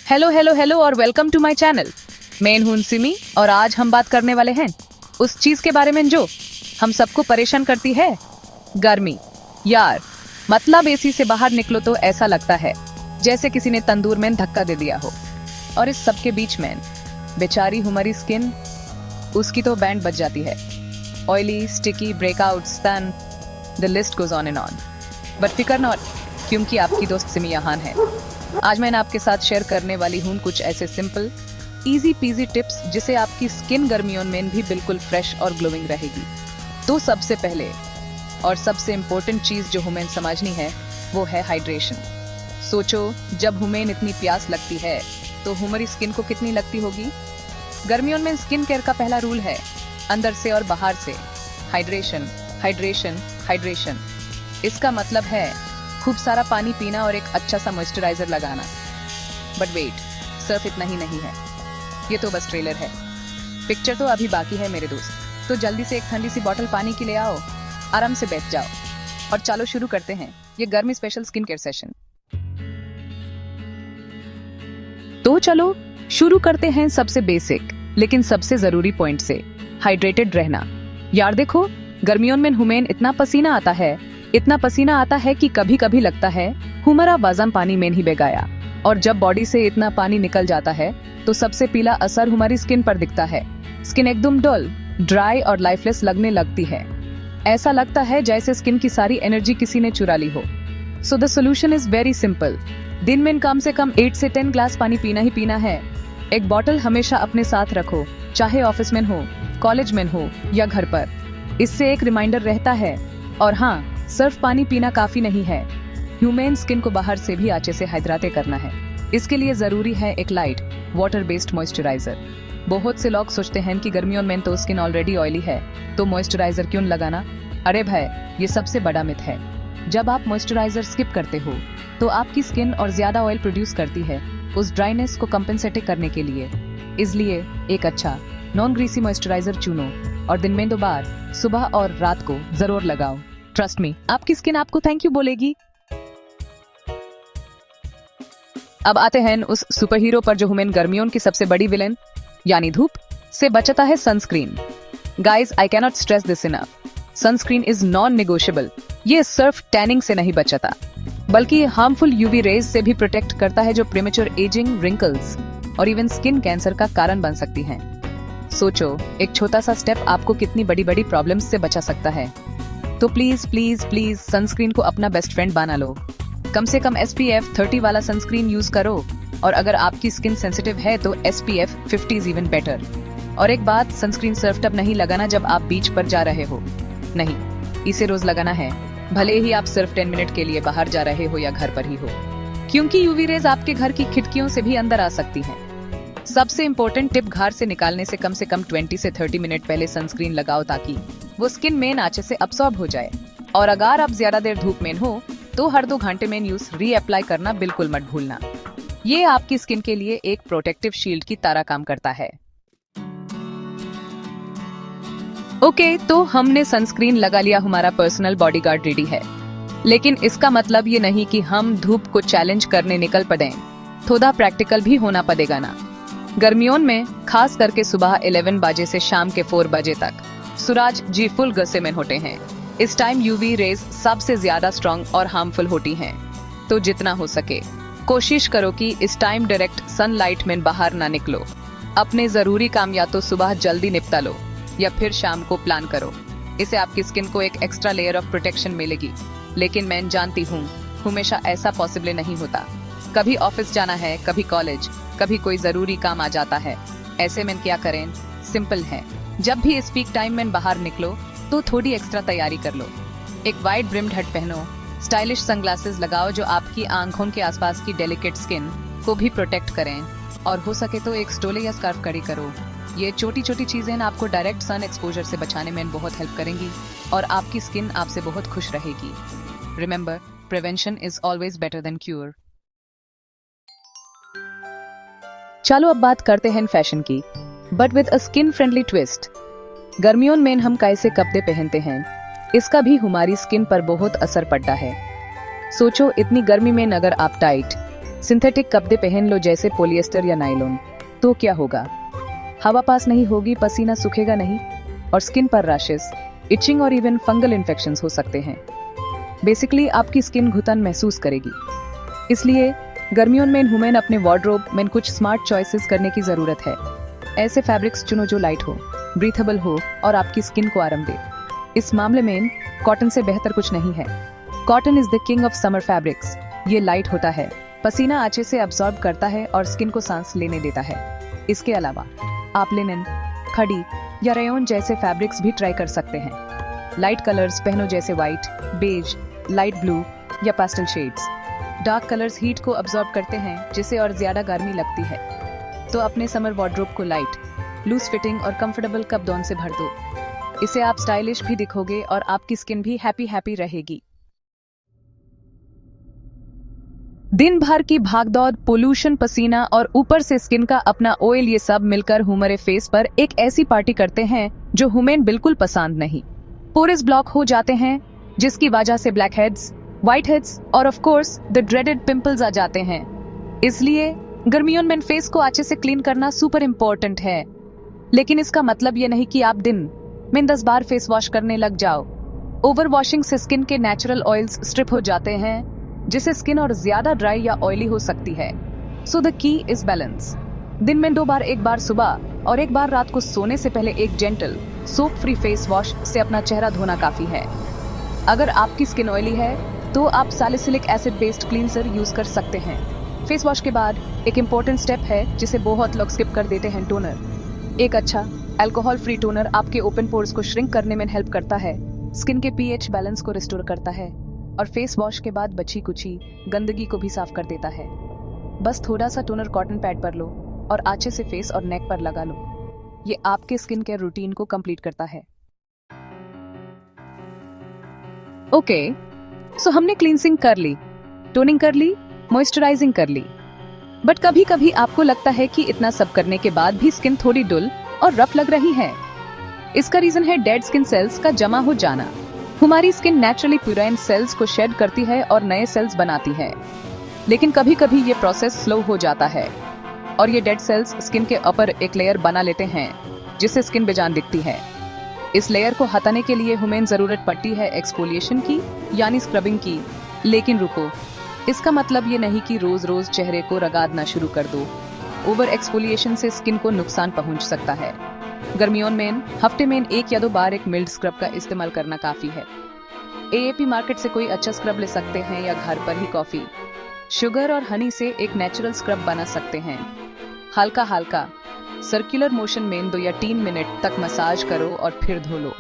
Hello hello hello और welcome to my channel. मैं हूं सिमी और आज हम बात करने वाले हैं उस चीज के बारे में जो हम सबको परेशान करती है, गर्मी। यार मतलब एसी से बाहर निकलो तो ऐसा लगता है जैसे किसी ने तंदूर में धक्का दे दिया हो। और इस सब के बीच में बेचारी हमारी स्किन, उसकी तो बैंड बज जाती है। Oily, sticky, breakouts, tan, the list goes on and on. But फिकर नॉट, क्योंकि आपकी दोस्त सिमी यहाँ है। आज मैं आपके साथ शेयर करने वाली हूँ कुछ ऐसे सिंपल इजी पीजी टिप्स जिससे आपकी स्किन गर्मियों में भी बिल्कुल फ्रेश और ग्लोइंग रहेगी। तो सबसे पहले और सबसे इम्पोर्टेंट चीज जो हमें समझनी है वो है हाइड्रेशन। सोचो, जब हमें इतनी प्यास लगती है तो हमारी स्किन को कितनी लगती होगी। गर्मियों में स्किन केयर का पहला रूल है अंदर से और बाहर से हाइड्रेशन, हाइड्रेशन, हाइड्रेशन। इसका मतलब है खूब सारा पानी पीना और एक अच्छा सा मॉइस्चराइजर लगाना। बट वेट, सिर्फ इतना ही नहीं है, ये तो बस ट्रेलर है। पिक्चर तो अभी बाकी है मेरे दोस्त। तो जल्दी से एक ठंडी सी बॉटल पानी की ले आओ, आराम से बैठ जाओ और चलो शुरू करते हैं ये गर्मी स्पेशल स्किन केयर सेशन। तो चलो शुरू करते हैं सबसे बेसिक लेकिन सबसे जरूरी पॉइंट से, हाइड्रेटेड रहना। यार देखो, गर्मियों में हमें इतना पसीना आता है कि कभी कभी लगता है हमारा वजन पानी में ही बह और जब बॉडी से इतना पानी निकल जाता है तो सबसे पहला असर हमारी स्किन पर दिखता है। स्किन एकदम डल, ड्राई और लाइफलेस लगने लगती है। ऐसा लगता है जैसे स्किन की सारी एनर्जी किसी ने चुरा ली हो। So the solution is very simple. दिन में कम से कम 8 से 10 ग्लास पानी पीना ही पीना है। एक बॉटल हमेशा अपने साथ रखो, चाहे ऑफिस में हो, कॉलेज में हो या घर पर। इससे एक रिमाइंडर रहता है। और हाँ, सिर्फ पानी पीना काफी नहीं है, ह्यूमन स्किन को बाहर से भी अच्छे से हाइड्रेट करना है। इसके लिए जरूरी है एक लाइट वाटर बेस्ड मॉइस्चराइजर। बहुत से लोग सोचते हैं कि गर्मियों में तो स्किन ऑलरेडी ऑयली है तो मॉइस्चराइजर क्यों लगाना। अरे भाई, ये सबसे बड़ा मिथ है। जब आप मॉइस्चराइजर स्किप करते हो तो आपकी स्किन और ज्यादा ऑयल प्रोड्यूस करती है उस ड्राइनेस को कंपेंसेट करने के लिए। इसलिए एक अच्छा नॉन ग्रीसी मॉइस्चराइजर चुनो और दिन में 2 बार, सुबह और रात को जरूर लगाओ। ट्रस्ट मी, आपकी स्किन आपको थैंक यू बोलेगी। अब आते हैं उस सुपर हीरो पर जो हमें गर्मियों की सबसे बड़ी विलेन यानी धूप से बचाता है, sunscreen. Guys, I cannot stress this enough. Sunscreen is non negotiable. ये सिर्फ टैनिंग से नहीं बचाता बल्कि हार्मफुल यूवी रेज से भी प्रोटेक्ट करता है जो प्रीमेच्योर एजिंग, रिंकल्स और इवन स्किन कैंसर का कारण बन सकती हैं। सोचो, एक छोटा सा स्टेप आपको कितनी बड़ी बड़ी प्रॉब्लम्स से बचा सकता है। तो प्लीज प्लीज प्लीज सनस्क्रीन को अपना बेस्ट फ्रेंड बना लो। कम से कम SPF 30 वाला सनस्क्रीन यूज करो और अगर आपकी स्किन सेंसिटिव है तो SPF 50 इज इवन बेटर। और एक बात, सनस्क्रीन सिर्फ तब नहीं लगाना जब आप बीच पर जा रहे हो। नहीं, इसे रोज लगाना है, भले ही आप सिर्फ 10 मिनट के लिए बाहर जा रहे हो या घर पर ही हो, क्योंकि यूवी रेज आपके घर की खिड़कियों से भी अंदर आ सकती हैं। सबसे इम्पोर्टेंट टिप, घर से निकालने से कम 20 से 30 मिनट पहले सनस्क्रीन लगाओ ताकि वो स्किन में अच्छे से अब्सॉर्ब हो जाए। और अगर आप ज्यादा देर धूप में हो तो हर 2 घंटे में यूज रीअप्लाई करना बिल्कुल मत भूलना। ये आपकी स्किन के लिए एक प्रोटेक्टिव शील्ड की तरह काम करता है। ओके, तो हमने सनस्क्रीन लगा लिया, हमारा पर्सनल बॉडीगार्ड रेडी है। लेकिन इसका मतलब ये नहीं कि हम धूप को चैलेंज करने निकल पड़े। थोड़ा प्रैक्टिकल भी होना पड़ेगा ना। गर्मियों में खास करके सुबह 11 बजे से शाम के 4 बजे तक सूरज जी फुल गुस्से में होते हैं। इस टाइम यूवी रेज सबसे ज्यादा स्ट्रॉन्ग और हार्मफुल होती हैं। तो जितना हो सके कोशिश करो कि इस टाइम डायरेक्ट सनलाइट में बाहर ना निकलो। अपने जरूरी काम या तो सुबह जल्दी निपटा लो या फिर शाम को प्लान करो। इससे आपकी स्किन को एक एक्स्ट्रा लेयर ऑफ प्रोटेक्शन मिलेगी। लेकिन मैं जानती हूँ हमेशा ऐसा पॉसिबल नहीं होता। कभी ऑफिस जाना है, कभी कॉलेज, कभी कोई जरूरी काम आ जाता है। ऐसे में क्या करें? सिंपल है, जब भी इस पीक टाइम में बाहर निकलो तो थोड़ी एक्स्ट्रा तैयारी कर लो। एक वाइड ब्रिम्ड हैट पहनो, स्टाइलिश सनग्लासेस लगाओ जो आपकी आंखों के आसपास की डेलिकेट स्किन को भी प्रोटेक्ट करें, और हो सके तो एक स्टोले या स्कार्फ कैरी करो। ये छोटी छोटी चीजें आपको डायरेक्ट सन एक्सपोजर से बचाने में बहुत हेल्प करेंगी और आपकी स्किन आपसे बहुत खुश रहेगी। Remember, prevention is always better than cure. चलो अब बात करते हैं फैशन की, but with a skin friendly twist. गर्मियों में हम कैसे कपड़े पहनते हैं इसका भी हमारी स्किन पर बहुत असर पड़ता है। सोचो, इतनी गर्मी में अगर आप टाइट, सिंथेटिक कपड़े पहन लो जैसे पॉलिएस्टर या नायलॉन, तो क्या होगा? हवा पास नहीं होगी, पसीना सूखेगा नहीं और स्किन पर रैशेस, इचिंग और इवन फंगल इन्फेक्शंस हो सकते हैं। बेसिकली आपकी स्किन घुटन महसूस करेगी। इसलिए गर्मियों में वुमेन अपने वार्डरोब में कुछ स्मार्ट चॉइसेस करने की जरूरत है। ऐसे फैब्रिक्स चुनो जो लाइट हो, ब्रीथेबल हो और आपकी स्किन को आराम दे। इस मामले में कॉटन से बेहतर कुछ नहीं है। Cotton is the king of summer fabrics. ये लाइट होता है, पसीना अच्छे से अब्सॉर्ब करता है और स्किन को सांस लेने देता है। इसके अलावा आप लिनन, खड़ी या रेयन जैसे फैब्रिक्स भी ट्राई कर सकते हैं। लाइट कलर्स पहनो जैसे व्हाइट, बेज, लाइट ब्लू या pastel shades. Dark colours heat को अब्सॉर्ब करते हैं जिससे और ज्यादा गर्मी लगती है। तो अपने समर वार्डरोब को लाइट, लूज फिटिंग और कंफर्टेबल कपड़ों से भर दो। इससे आप स्टाइलिश भी दिखोगे और आपकी स्किन भी हैप्पी रहेगी। दिन भर की भागदौड़, पोल्यूशन, पसीना और ऊपर से स्किन का अपना ऑयल, ये सब मिलकर हमारे फेस पर एक ऐसी पार्टी करते हैं जो हमें बिल्कुल पसंद नहीं। पोरेस ब्लॉक हो जाते हैं जिसकी वजह से ब्लैक हेड्स, व्हाइट हेड्स और of course the dreaded pimples आ जाते हैं। इसलिए गर्मियों में फेस को अच्छे से क्लीन करना सुपर इम्पोर्टेंट है। लेकिन इसका मतलब ये नहीं कि आप दिन में 10 बार फेस वॉश करने लग जाओ। ओवर वॉशिंग से स्किन के नेचुरल ऑयल्स स्ट्रिप हो जाते हैं जिससे स्किन और ज्यादा ड्राई या ऑयली हो सकती है। So the key is balance. दिन में 2 बार, एक बार सुबह और एक बार रात को सोने से पहले एक gentle soap free face wash से अपना चेहरा धोना काफी है। अगर आपकी स्किन ऑयली है तो आप salicylic acid based cleanser use कर सकते हैं। फेस वॉश के बाद एक इम्पोर्टेंट स्टेप है जिसे बहुत लोग स्किप कर देते हैं, टोनर। एक अच्छा अल्कोहल फ्री टोनर आपके ओपन पोर्स को श्रिंक करने में हेल्प करता है, स्किन के पीएच बैलेंस को रिस्टोर करता है और फेस वॉश के बाद बची कुची गंदगी को भी साफ कर देता है। बस थोड़ा सा टोनर कॉटन पैड पर लो और अच्छे से फेस और नेक पर लगा लो। ये आपके स्किन केयर रूटीन को कंप्लीट करता है। ओके, सो हमने क्लींसिंग कर ली, टोनिंग कर ली, मॉइस्चराइजिंग कर ली। बट कभी कभी आपको लगता है कि इतना सब करने के बाद भी स्किन थोड़ी डुल और रफ लग रही है। इसका रीजन है डेड स्किन सेल्स का जमा हो जाना। हमारी स्किन नेचुरली प्यूराइन सेल्स को शेड करती है और नए सेल्स बनाती है, लेकिन कभी कभी ये प्रोसेस स्लो हो जाता है और ये डेड सेल्स स्किन के ऊपर एक लेयर बना लेते हैं जिससे स्किन बेजान दिखती है। इस लेयर को हटाने के लिए हमें जरूरत पड़ती है एक्सफोलिएशन की, यानी स्क्रबिंग की। लेकिन रुको, इसका मतलब ये नहीं कि रोज रोज चेहरे को रगड़ना शुरू कर दो। ओवर एक्सफोलिएशन से स्किन को नुकसान पहुंच सकता है। गर्मियों में हफ्ते में 1 या 2 बार एक मिल्ड स्क्रब का इस्तेमाल करना काफी है। एएपी मार्केट से कोई अच्छा स्क्रब ले सकते हैं या घर पर ही कॉफी, शुगर और हनी से एक नेचुरल स्क्रब बना सकते हैं। हल्का हल्का सर्कुलर मोशन में 2 या 3 मिनट तक मसाज करो और फिर धो लो।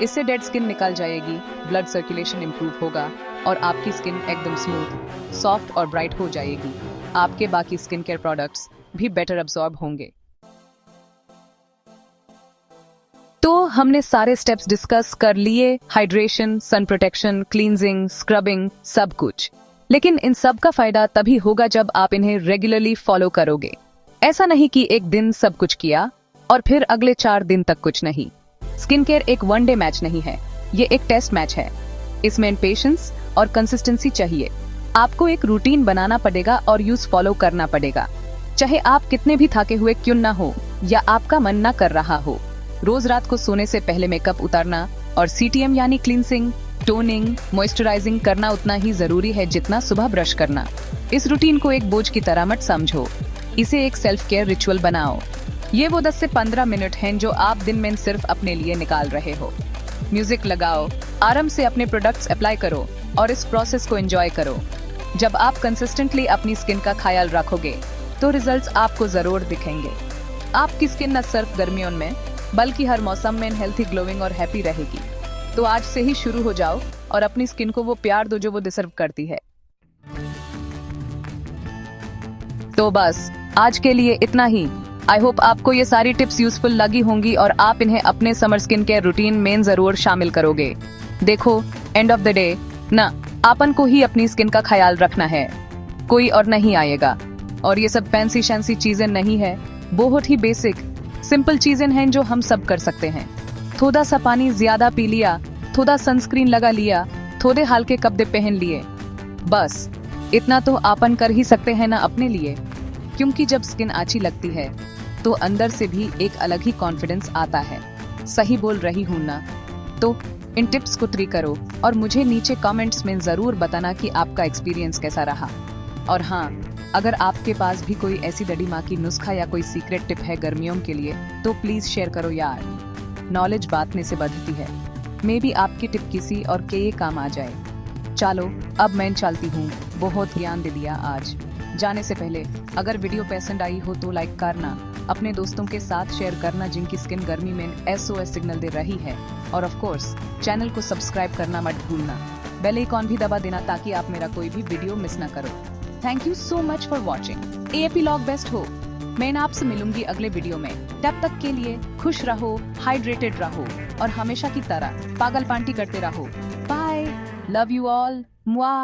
इससे डेड स्किन निकल जाएगी, ब्लड सर्कुलेशन इंप्रूव होगा और आपकी स्किन एकदम स्मूथ, सॉफ्ट और ब्राइट हो जाएगी। आपके बाकी स्किन केयर प्रोडक्ट्स भी बेटर अब्सॉर्ब होंगे। तो हमने सारे स्टेप्स डिस्कस कर लिए, hydration, sun protection, cleansing, scrubbing, सब कुछ। लेकिन इन सब का फायदा तभी होगा जब आप इन्हें रेगुलरली फॉलो करोगे। ऐसा नहीं कि एक दिन सब कुछ किया और फिर अगले 4 दिन तक कुछ नहीं। स्किन केयर एक 1 डे मैच नहीं है, ये एक टेस्ट मैच है। इसमें पेशेंस और कंसिस्टेंसी चाहिए। आपको एक रूटीन बनाना पड़ेगा और यूज फॉलो करना पड़ेगा, चाहे आप कितने भी थके हुए क्यों ना हो या आपका मन ना कर रहा हो। रोज रात को सोने से पहले मेकअप उतारना और सीटीएम यानी क्लींसिंग, टोनिंग, मॉइस्चराइजिंग करना उतना ही जरूरी है जितना सुबह ब्रश करना। इस रूटीन को एक बोझ की तरह मत समझो, इसे एक सेल्फ केयर रिचुअल बनाओ। ये वो 10 से 15 मिनट हैं जो आप दिन में सिर्फ अपने लिए निकाल रहे हो। म्यूजिक लगाओ, आराम से अपने प्रोडक्ट्स अप्लाई करो और इस प्रोसेस को एंजॉय करो। जब आप कंसिस्टेंटली अपनी स्किन का ख्याल रखोगे तो रिजल्ट्स आपको जरूर दिखेंगे। आपकी स्किन न सिर्फ गर्मियों में बल्कि हर मौसम में हेल्थी, ग्लोइंग और हैप्पी रहेगी। तो आज से ही शुरू हो जाओ और अपनी स्किन को वो प्यार दो जो वो डिजर्व करती है। तो बस आज के लिए इतना ही। आई होप आपको ये सारी टिप्स यूजफुल लगी होंगी और आप इन्हें अपने समर स्किन केयर रूटीन में जरूर शामिल करोगे। देखो, एंड ऑफ द डे ना आपन को ही अपनी स्किन का ख्याल रखना है, कोई और नहीं आएगा। और ये सब फैंसी शैंसी चीजें नहीं है, बहुत ही बेसिक सिंपल चीजें हैं जो हम सब कर सकते हैं। थोड़ा सा पानी ज्यादा पी लिया, थोड़ा सनस्क्रीन लगा लिया, थोड़े हल्के कपड़े पहन लिए, बस इतना तो आपन कर ही सकते हैं ना अपने लिए, क्योंकि जब स्किन अच्छी लगती है तो अंदर से भी एक अलग ही कॉन्फिडेंस आता है। सही बोल रही हूँ ना? तो इन टिप्स को ट्राई करो और मुझे नीचे कमेंट्स में जरूर बताना कि आपका एक्सपीरियंस कैसा रहा। और हाँ, अगर आपके पास भी कोई ऐसी डडी माँ की नुस्खा या कोई सीक्रेट टिप है गर्मियों के लिए तो प्लीज शेयर करो यार। नॉलेज बांटने से बढ़ती है। मे बी आपकी टिप किसी और के ये काम आ जाए। चलो अब मैं चलती हूँ, बहुत ज्ञान दे दिया आज। जाने से पहले अगर वीडियो पसंद आई हो तो लाइक करना, अपने दोस्तों के साथ शेयर करना जिनकी स्किन गर्मी में SOS सिग्नल दे रही है, और ऑफ कोर्स चैनल को सब्सक्राइब करना मत भूलना। बेल आइकॉन भी दबा देना ताकि आप मेरा कोई भी वीडियो मिस ना करो। Thank you so much for watching. Epilogue best हो। मैं आपसे मिलूंगी अगले वीडियो में। तब तक के लिए खुश रहो, हाइड्रेटेड रहो और हमेशा की तरह पागल पांटी करते रहो। बाय, लव यू ऑल, मुआ।